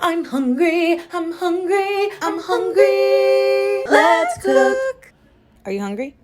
I'm hungry, I'm hungry, I'm hungry. Let's cook. Are you hungry?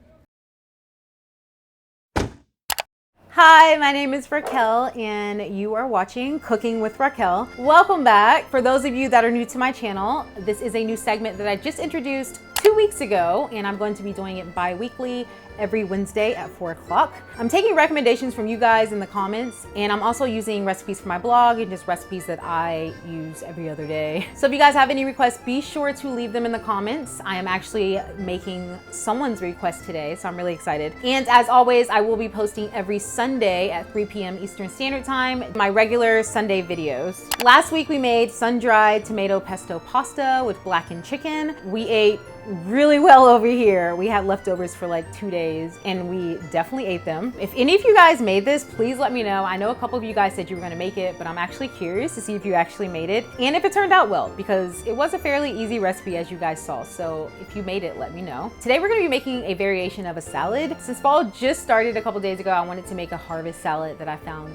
Hi, my name is Raquel and you are watching Cooking with Raquel. Welcome back. For those of you that are new to my channel, this is a new segment that I just introduced 2 weeks ago and I'm going to be doing it bi-weekly every Wednesday at 4 o'clock. I'm taking recommendations from you guys in the comments, and I'm also using recipes from my blog and just recipes that I use every other day. So if you guys have any requests, be sure to leave them in the comments. I am actually making someone's request today, so I'm really excited. And as always, I will be posting every Sunday at 3 p.m. Eastern Standard Time, my regular Sunday videos. Last week we made sun-dried tomato pesto pasta with blackened chicken. We ate really well over here. We had leftovers for like 2 days and we definitely ate them. If any of you guys made this, please let me know. I know a couple of you guys said you were gonna make it, but I'm actually curious to see if you actually made it and if it turned out well, because it was a fairly easy recipe as you guys saw. So if you made it, let me know. Today we're gonna be making a variation of a salad. Since fall just started a couple days ago, I wanted to make a harvest salad that I found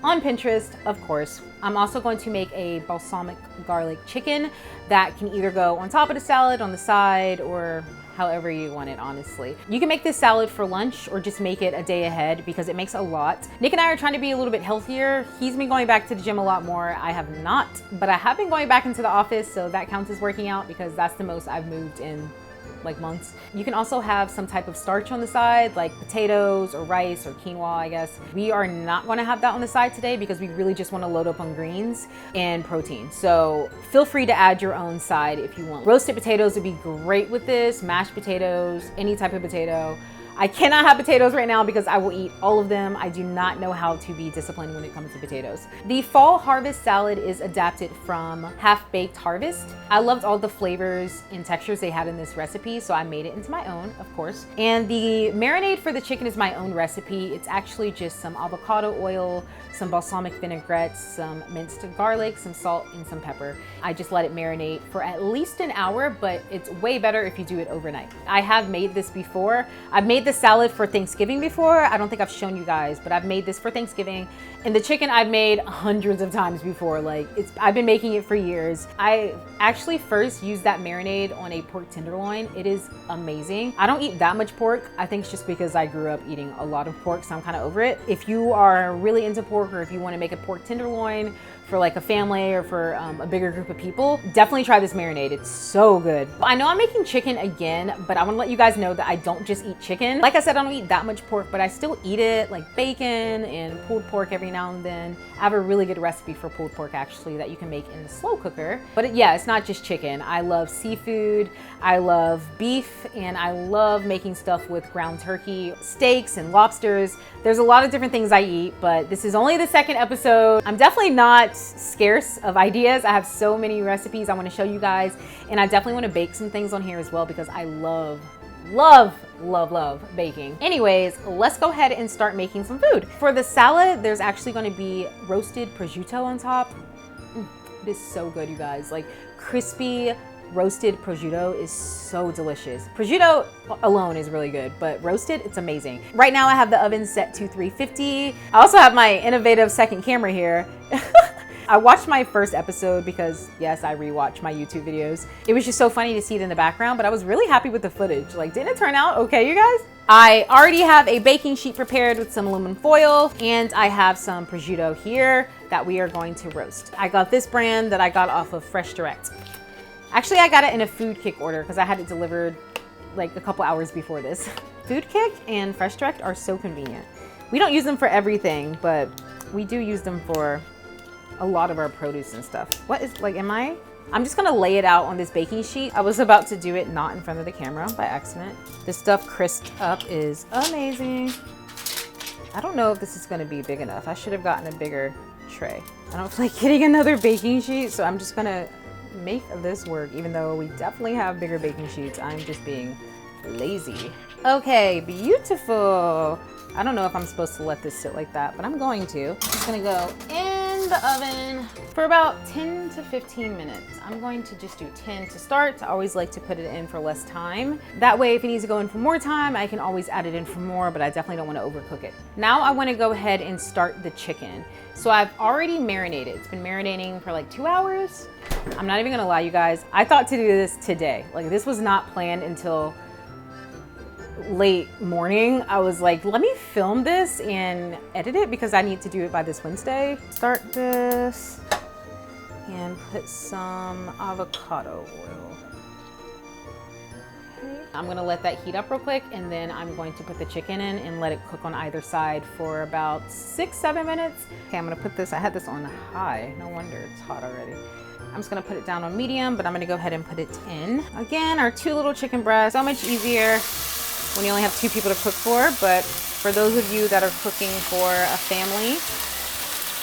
on Pinterest, of course. I'm also going to make a balsamic garlic chicken that can either go on top of the salad, on the side, or however you want it, honestly. You can make this salad for lunch or just make it a day ahead because it makes a lot. Nick and I are trying to be a little bit healthier. He's been going back to the gym a lot more. I have not, but I have been going back into the office, so that counts as working out because that's the most I've moved in like months. You can also have some type of starch on the side, like potatoes or rice or quinoa, I guess. We are not gonna have that on the side today because we really just wanna load up on greens and protein. So feel free to add your own side if you want. Roasted potatoes would be great with this, mashed potatoes, any type of potato. I cannot have potatoes right now because I will eat all of them. I do not know how to be disciplined when it comes to potatoes. The fall harvest salad is adapted from half-baked harvest. I loved all the flavors and textures they had in this recipe, so I made it into my own, of course. And the marinade for the chicken is my own recipe. It's actually just some avocado oil, some balsamic vinaigrette, some minced garlic, some salt, and some pepper. I just let it marinate for at least an hour, but it's way better if you do it overnight. I have made this before. I've made this salad for Thanksgiving before. I don't think I've shown you guys, but I've made this for Thanksgiving. And the chicken I've made hundreds of times before. Like I've been making it for years. I actually first used that marinade on a pork tenderloin. It is amazing. I don't eat that much pork. I think it's just because I grew up eating a lot of pork, so I'm kind of over it. If you are really into pork, or if you want to make a pork tenderloin for like a family or for a bigger group of people, definitely try this marinade. It's so good. I know I'm making chicken again, but I want to let you guys know that I don't just eat chicken. Like I said, I don't eat that much pork, but I still eat it, like bacon and pulled pork every now and then. I have a really good recipe for pulled pork actually that you can make in the slow cooker. But yeah, it's not just chicken. I love seafood, I love beef, and I love making stuff with ground turkey, steaks and lobsters. There's a lot of different things I eat, but this is only the second episode. I'm definitely not scarce of ideas. I have so many recipes I want to show you guys, and I definitely want to bake some things on here as well because I love baking. Anyways, let's go ahead and start making some food. For the salad, there's actually going to be roasted prosciutto on top. It is so good, you guys. Like crispy roasted prosciutto is so delicious. Prosciutto alone is really good, but roasted, it's amazing. Right now I have the oven set to 350. I also have my innovative second camera here. I watched my first episode because, yes, I rewatch my YouTube videos. It was just so funny to see it in the background, but I was really happy with the footage. Like, didn't it turn out okay, you guys? I already have a baking sheet prepared with some aluminum foil, and I have some prosciutto here that we are going to roast. I got this brand that I got off of Fresh Direct. Actually, I got it in a Food Kick order because I had it delivered like a couple hours before this. Food Kick and Fresh Direct are so convenient. We don't use them for everything, but we do use them for a lot of our produce and stuff. What is, like, I'm just gonna lay it out on this baking sheet. I was about to do it not in front of the camera by accident. This stuff crisped up is amazing. I don't know if this is gonna be big enough. I should have gotten a bigger tray. I don't feel like getting another baking sheet, so I'm just gonna make this work, even though we definitely have bigger baking sheets. I'm just being lazy. Okay, beautiful. I don't know if I'm supposed to let this sit like that, but I'm going to. I'm just gonna go in the oven for about 10 to 15 minutes. I'm going to just do 10 to start. I always like to put it in for less time. That way, if it needs to go in for more time, I can always add it in for more, but I definitely don't want to overcook it. Now I want to go ahead and start the chicken. So I've already marinated. It's been marinating for like 2 hours. I'm not even gonna lie, you guys. I thought to do this today. Like, this was not planned until late morning. I was like, let me film this and edit it because I need to do it by this Wednesday. Start this and put some avocado oil. Okay. I'm gonna let that heat up real quick, and then I'm going to put the chicken in and let it cook on either side for about 6-7 minutes. Okay, I'm gonna put this, I had this on high. No wonder it's hot already. I'm just gonna put it down on medium, but I'm gonna go ahead and put it in. Again, our 2 little chicken breasts, so much easier when you only have 2 people to cook for, but for those of you that are cooking for a family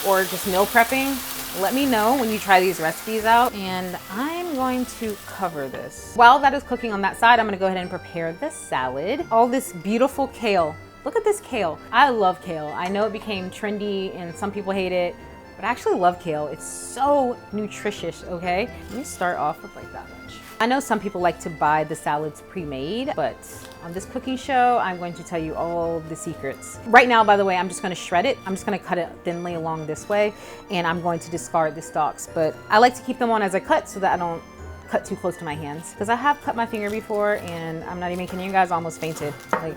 or just meal prepping, let me know when you try these recipes out. And I'm going to cover this. While that is cooking on that side, I'm gonna go ahead and prepare the salad. All this beautiful kale. Look at this kale. I love kale. I know it became trendy and some people hate it, but I actually love kale. It's so nutritious, okay? Let me start off with like that much. I know some people like to buy the salads pre-made, but on this cooking show, I'm going to tell you all the secrets. Right now, by the way, I'm just gonna shred it. I'm just gonna cut it thinly along this way, and I'm going to discard the stalks. But I like to keep them on as I cut so that I don't cut too close to my hands. Because I have cut my finger before, and I'm not even kidding you guys, almost fainted. Like,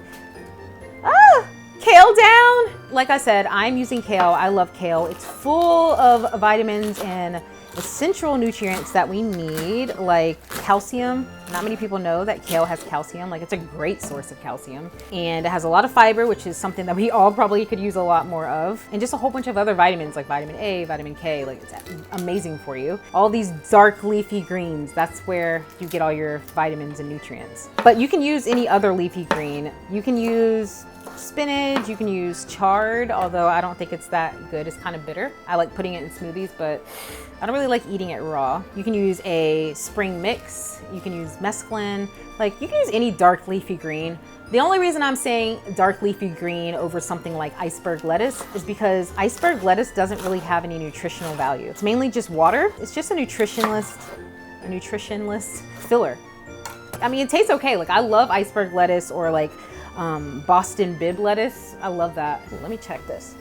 ah! Kale down! Like I said, I'm using kale. I love kale. It's full of vitamins and essential nutrients that we need, like calcium. Not many people know that kale has calcium. Like, it's a great source of calcium. And it has a lot of fiber, which is something that we all probably could use a lot more of. And just a whole bunch of other vitamins like vitamin A, vitamin K. Like, it's amazing for you. All these dark leafy greens, that's where you get all your vitamins and nutrients. But you can use any other leafy green. You can use spinach, you can use chard, although I don't think it's that good. It's kind of bitter. I like putting it in smoothies, but I don't really like eating it raw. You can use a spring mix, you can use mesclun, like you can use any dark leafy green. The only reason I'm saying dark leafy green over something like iceberg lettuce is because iceberg lettuce doesn't really have any nutritional value. It's mainly just water. It's just a nutritionless filler. I mean, it tastes okay. Like, I love iceberg lettuce or like Boston bib lettuce. I love that. Let me check this.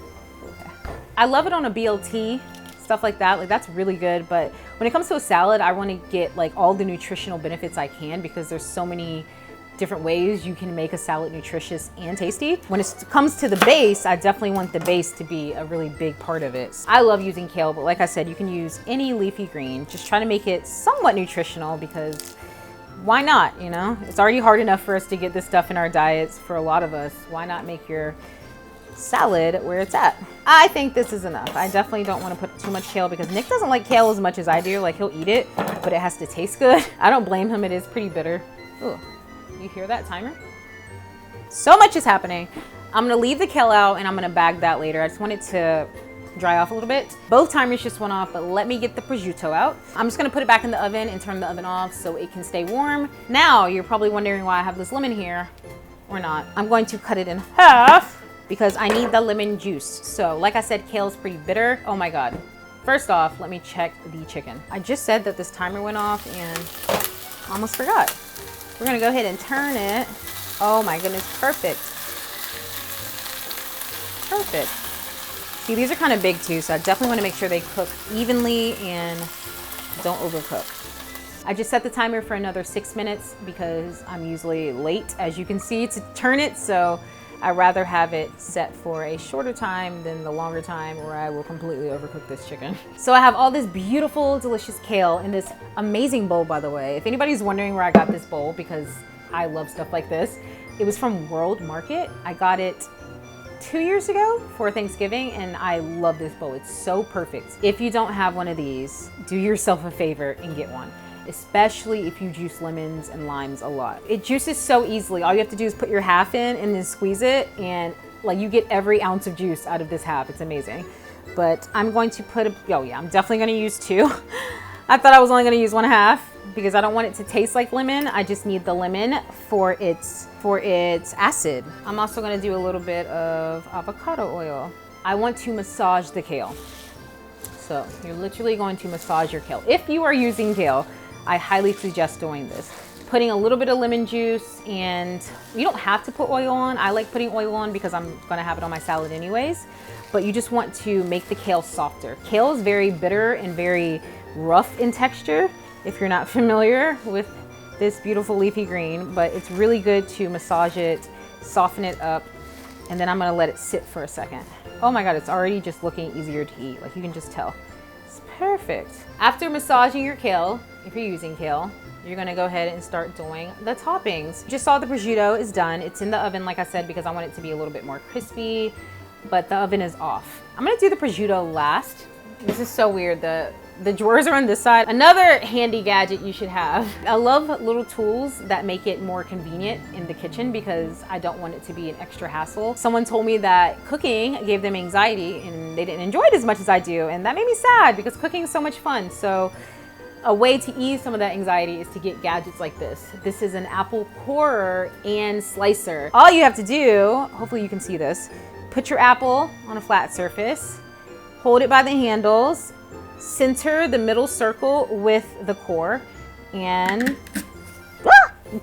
Okay. I love it on a BLT, stuff like that. Like, that's really good. But when it comes to a salad, I want to get like all the nutritional benefits I can because there's so many different ways you can make a salad nutritious and tasty. When it comes to the base, I definitely want the base to be a really big part of it. I love using kale, but like I said, you can use any leafy green. Just try to make it somewhat nutritional because why not, you know? It's already hard enough for us to get this stuff in our diets for a lot of us. Why not make your salad where it's at? I think this is enough. I definitely don't want to put too much kale because Nick doesn't like kale as much as I do. Like, he'll eat it, but it has to taste good. I don't blame him. It is pretty bitter. Ooh, you hear that timer? So much is happening. I'm gonna leave the kale out and I'm gonna bag that later. I just want it to dry off a little bit. Both timers just went off, but let me get the prosciutto out. I'm just gonna put it back in the oven and turn the oven off so it can stay warm. Now, you're probably wondering why I have this lemon here, or not. I'm going to cut it in half because I need the lemon juice. So, like I said, kale is pretty bitter. Oh my God. First off, let me check the chicken. I just said that this timer went off and almost forgot. We're gonna go ahead and turn it. Oh my goodness, perfect. Perfect. See, these are kind of big too, so I definitely want to make sure they cook evenly and don't overcook. I just set the timer for another 6 minutes because I'm usually late, as you can see, to turn it, so I'd rather have it set for a shorter time than the longer time where I will completely overcook this chicken. So I have all this beautiful, delicious kale in this amazing bowl, by the way. If anybody's wondering where I got this bowl, because I love stuff like this, it was from World Market. I got it 2 years ago for Thanksgiving, and I love this bowl. It's so perfect. If you don't have one of these, do yourself a favor and get one, especially if you juice lemons and limes a lot. It juices so easily. All you have to do is put your half in and then squeeze it, and like, you get every ounce of juice out of this half. It's amazing. But I'm going to put oh yeah, I'm definitely gonna use 2. I thought I was only gonna use 1/2 because I don't want it to taste like lemon. I just need the lemon for its acid. I'm also gonna do a little bit of avocado oil. I want to massage the kale. So you're literally going to massage your kale. If you are using kale, I highly suggest doing this. Putting a little bit of lemon juice, and you don't have to put oil on. I like putting oil on because I'm gonna have it on my salad anyways, but you just want to make the kale softer. Kale is very bitter and very rough in texture if you're not familiar with this beautiful leafy green, but it's really good to massage it, soften it up, and then I'm gonna let it sit for a second. Oh my God, it's already just looking easier to eat. Like you can just tell. It's perfect. After massaging your kale, if you're using kale, you're gonna go ahead and start doing the toppings. You just saw the prosciutto is done. It's in the oven, like I said, because I want it to be a little bit more crispy, but the oven is off. I'm gonna do the prosciutto last. This is so weird. The drawers are on this side. Another handy gadget you should have. I love little tools that make it more convenient in the kitchen because I don't want it to be an extra hassle. Someone told me that cooking gave them anxiety and they didn't enjoy it as much as I do. And that made me sad because cooking is so much fun. So a way to ease some of that anxiety is to get gadgets like this. This is an apple corer and slicer. All you have to do, hopefully you can see this, put your apple on a flat surface, hold it by the handles, center the middle circle with the core, and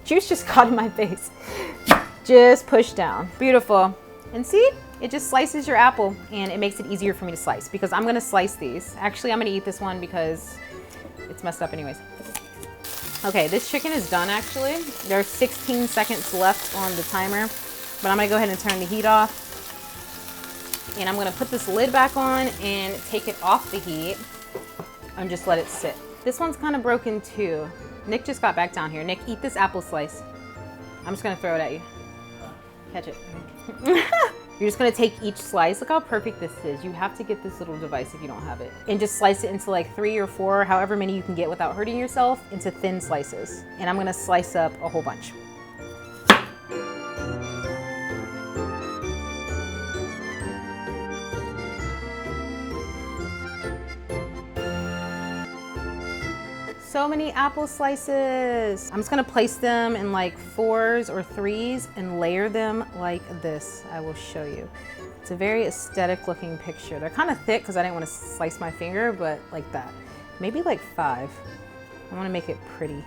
juice just caught in my face. Just push down. Beautiful. And see, it just slices your apple and it makes it easier for me to slice because I'm gonna slice these. Actually, I'm gonna eat this one because it's messed up anyways. Okay, this chicken is done actually. There's 16 seconds left on the timer, but I'm gonna go ahead and turn the heat off. And I'm gonna put this lid back on and take it off the heat and just let it sit. This one's kind of broken too. Nick just got back down here. Nick, eat this apple slice. I'm just gonna throw it at you. Catch it. You're just gonna take each slice. Look how perfect this is. You have to get this little device if you don't have it. And just slice it into like 3 or 4, however many you can get without hurting yourself, into thin slices. And I'm gonna slice up a whole bunch. So many apple slices. I'm just gonna place them in like 4s or 3s and layer them like this. I will show you. It's a very aesthetic looking picture. They're kind of thick because I didn't want to slice my finger, but like that. Maybe like 5. I want to make it pretty.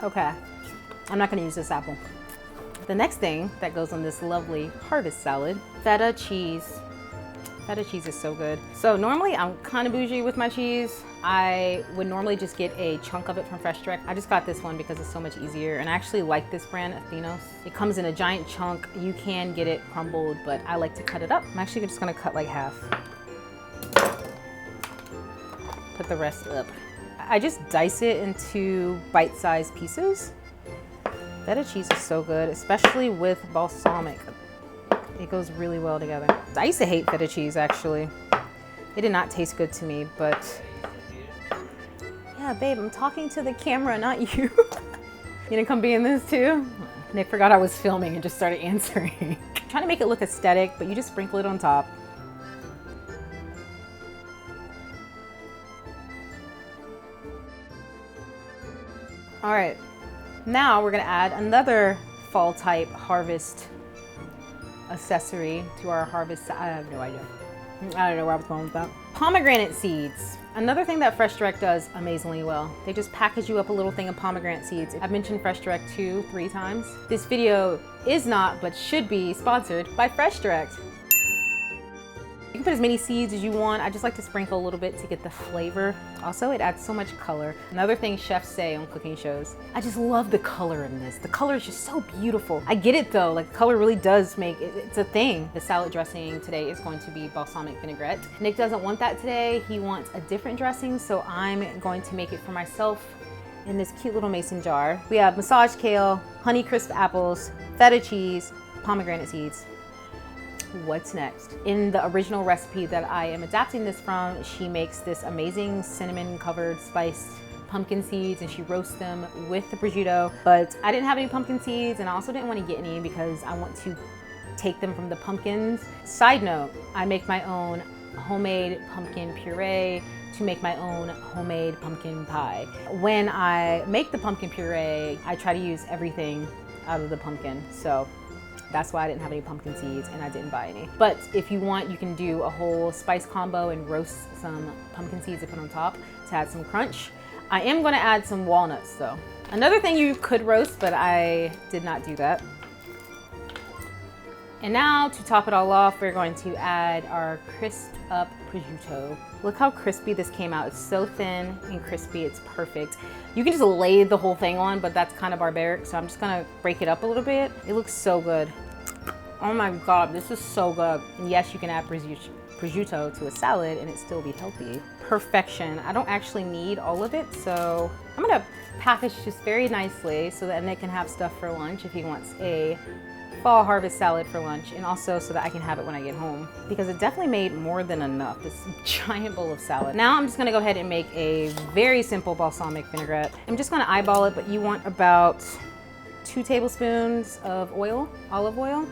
Okay, I'm not gonna use this apple. The next thing that goes on this lovely harvest salad, feta cheese. Feta cheese is so good. So normally I'm kind of bougie with my cheese. I would normally just get a chunk of it from Fresh Direct. I just got this one because it's so much easier. And I actually like this brand, Athenos. It comes in a giant chunk. You can get it crumbled, but I like to cut it up. I'm actually just gonna cut like half. Put the rest up. I just dice it into bite-sized pieces. Feta cheese is so good, especially with balsamic. It goes really well together. I used to hate feta cheese, actually. It did not taste good to me, but yeah, babe, I'm talking to the camera, not you. You gonna come be in this too? Nick forgot I was filming and just started answering. Trying to make it look aesthetic, but you just sprinkle it on top. All right, now we're gonna add another fall type harvest accessory to our harvest. I have no idea. I don't know where I was going with that. Pomegranate seeds. Another thing that Fresh Direct does amazingly well. They just package you up a little thing of pomegranate seeds. I've mentioned Fresh Direct 2-3 times. This video is not, but should be sponsored by Fresh Direct. You can put as many seeds as you want. I just like to sprinkle a little bit to get the flavor. Also, it adds so much color. Another thing chefs say on cooking shows, I just love the color in this. The color is just so beautiful. I get it though, like color really does make it, it's a thing. The salad dressing today is going to be balsamic vinaigrette. Nick doesn't want that today. He wants a different dressing, so I'm going to make it for myself in this cute little mason jar. We have massaged kale, Honeycrisp apples, feta cheese, pomegranate seeds. What's next? In the original recipe that I am adapting this from, she makes this amazing cinnamon covered spiced pumpkin seeds and she roasts them with the prosciutto, but I didn't have any pumpkin seeds and I also didn't want to get any because I want to take them from the pumpkins. Side note, I make my own homemade pumpkin puree to make my own homemade pumpkin pie. When I make the pumpkin puree, I try to use everything out of the pumpkin, so that's why I didn't have any pumpkin seeds and I didn't buy any. But if you want, you can do a whole spice combo and roast some pumpkin seeds to put on top to add some crunch. I am gonna add some walnuts though. Another thing you could roast, but I did not do that. And now to top it all off, we're going to add our crisped up prosciutto. Look how crispy this came out. It's so thin and crispy, it's perfect. You can just lay the whole thing on, but that's kind of barbaric, so I'm just gonna break it up a little bit. It looks so good. Oh my God, this is so good. And yes, you can add prosciutto to a salad and it still be healthy. Perfection. I don't actually need all of it, so I'm gonna package this very nicely so that Nick can have stuff for lunch if he wants a fall harvest salad for lunch, and also so that I can have it when I get home, because it definitely made more than enough, this giant bowl of salad. Now I'm just gonna go ahead and make a very simple balsamic vinaigrette. I'm just gonna eyeball it, but you want about 2 tablespoons of oil, olive oil,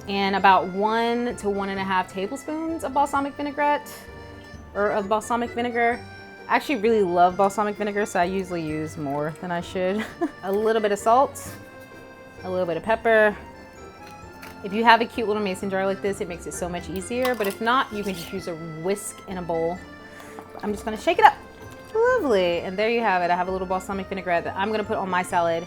and about 1 to 1.5 tablespoons of balsamic vinaigrette, or of balsamic vinegar. I actually really love balsamic vinegar, so I usually use more than I should. A little bit of salt, a little bit of pepper. If you have a cute little mason jar like this, it makes it so much easier, but if not, you can just use a whisk in a bowl. I'm just gonna shake it up. Lovely, and there you have it. I have a little balsamic vinaigrette that I'm gonna put on my salad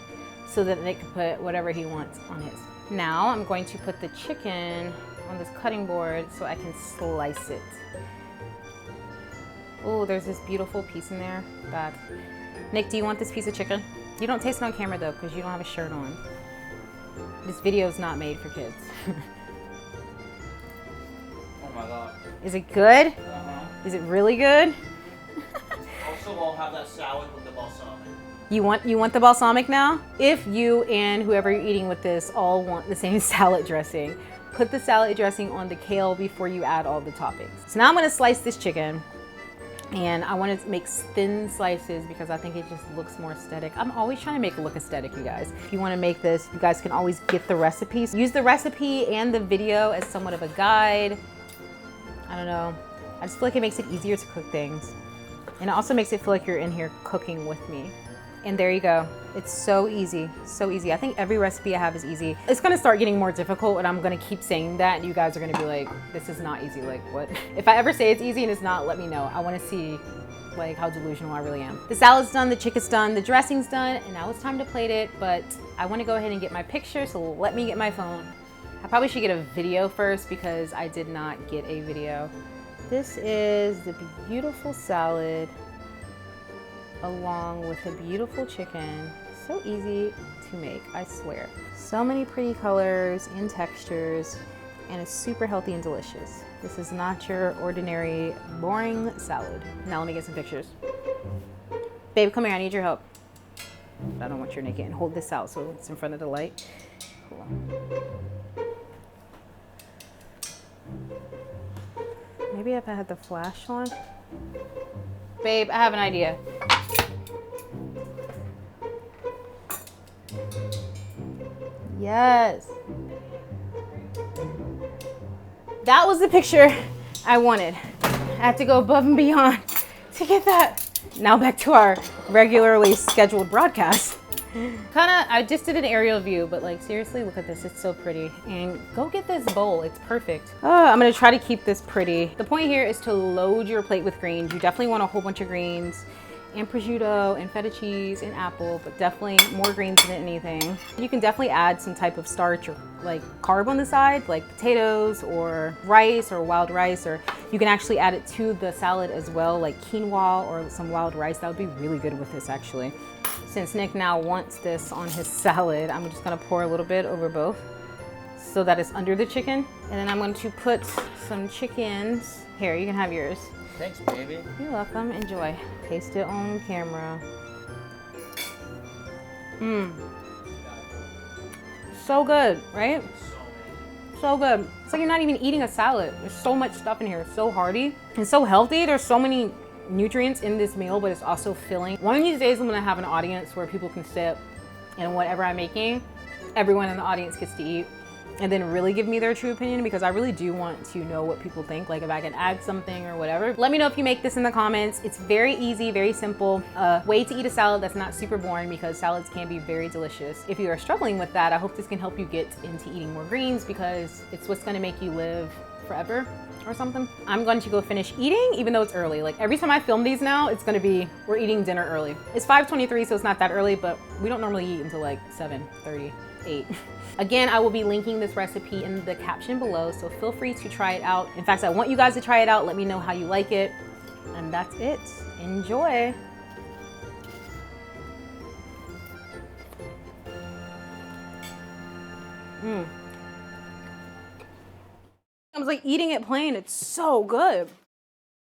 so that Nick can put whatever he wants on his. Now I'm going to put the chicken on this cutting board so I can slice it. Oh, there's this beautiful piece in there. God. Nick, do you want this piece of chicken? You don't taste it on camera though, because you don't have a shirt on. This video is not made for kids. Oh my God. Is it good? Uh-huh. Is it really good? Also, I'll have that salad with the balsamic. You want the balsamic now? If you and whoever you're eating with this all want the same salad dressing, put the salad dressing on the kale before you add all the toppings. So now I'm gonna slice this chicken. And I want to make thin slices because I think it just looks more aesthetic. I'm always trying to make it look aesthetic, you guys. If you want to make this, you guys can always get the recipes. Use the recipe and the video as somewhat of a guide. I don't know. I just feel like it makes it easier to cook things. And it also makes it feel like you're in here cooking with me. And there you go. It's so easy, so easy. I think every recipe I have is easy. It's gonna start getting more difficult and I'm gonna keep saying that and you guys are gonna be like, this is not easy, like what? If I ever say it's easy and it's not, let me know. I wanna see like how delusional I really am. The salad's done, the chicken's done, the dressing's done, and now it's time to plate it, but I wanna go ahead and get my picture, so let me get my phone. I probably should get a video first because I did not get a video. This is the beautiful salad along with a beautiful chicken. So easy to make, I swear. So many pretty colors and textures, and it's super healthy and delicious. This is not your ordinary, boring salad. Now let me get some pictures. Babe, come here, I need your help. I don't want your naked, and hold this out so it's in front of the light. Cool. Maybe if I had the flash on. Babe, I have an idea. Yes. That was the picture I wanted. I had to go above and beyond to get that. Now back to our regularly scheduled broadcast. I just did an aerial view, but like seriously, look at this, it's so pretty. And go get this bowl, it's perfect. I'm gonna try to keep this pretty. The point here is to load your plate with greens. You definitely want a whole bunch of greens, and prosciutto and feta cheese and apple, but definitely more greens than anything. You can definitely add some type of starch or like carb on the side, like potatoes or rice or wild rice, or you can actually add it to the salad as well, like quinoa or some wild rice. That would be really good with this actually. Since Nick now wants this on his salad, I'm just gonna pour a little bit over both so that it's under the chicken. And then I'm going to put some chickens. Here, you can have yours. Thanks, baby. You're welcome, enjoy. Taste it on camera. Mmm. So good, right? So good. It's like you're not even eating a salad. There's so much stuff in here. It's so hearty and so healthy. There's so many nutrients in this meal, but it's also filling. One of these days I'm gonna have an audience where people can sit and whatever I'm making, everyone in the audience gets to eat and then really give me their true opinion, because I really do want to know what people think, like if I can add something or whatever. Let me know if you make this in the comments. It's very easy, very simple. Way to eat a salad that's not super boring, because salads can be very delicious. If you are struggling with that, I hope this can help you get into eating more greens, because it's what's gonna make you live forever or something. I'm going to go finish eating, even though it's early. Like every time I film these now, it's gonna be, we're eating dinner early. It's 5:23, so it's not that early, but we don't normally eat until like 7:30. 8. Again, I will be linking this recipe in the caption below, so feel free to try it out. In fact, I want you guys to try it out. Let me know how you like it. And that's it. Enjoy. I was like eating it plain. It's so good.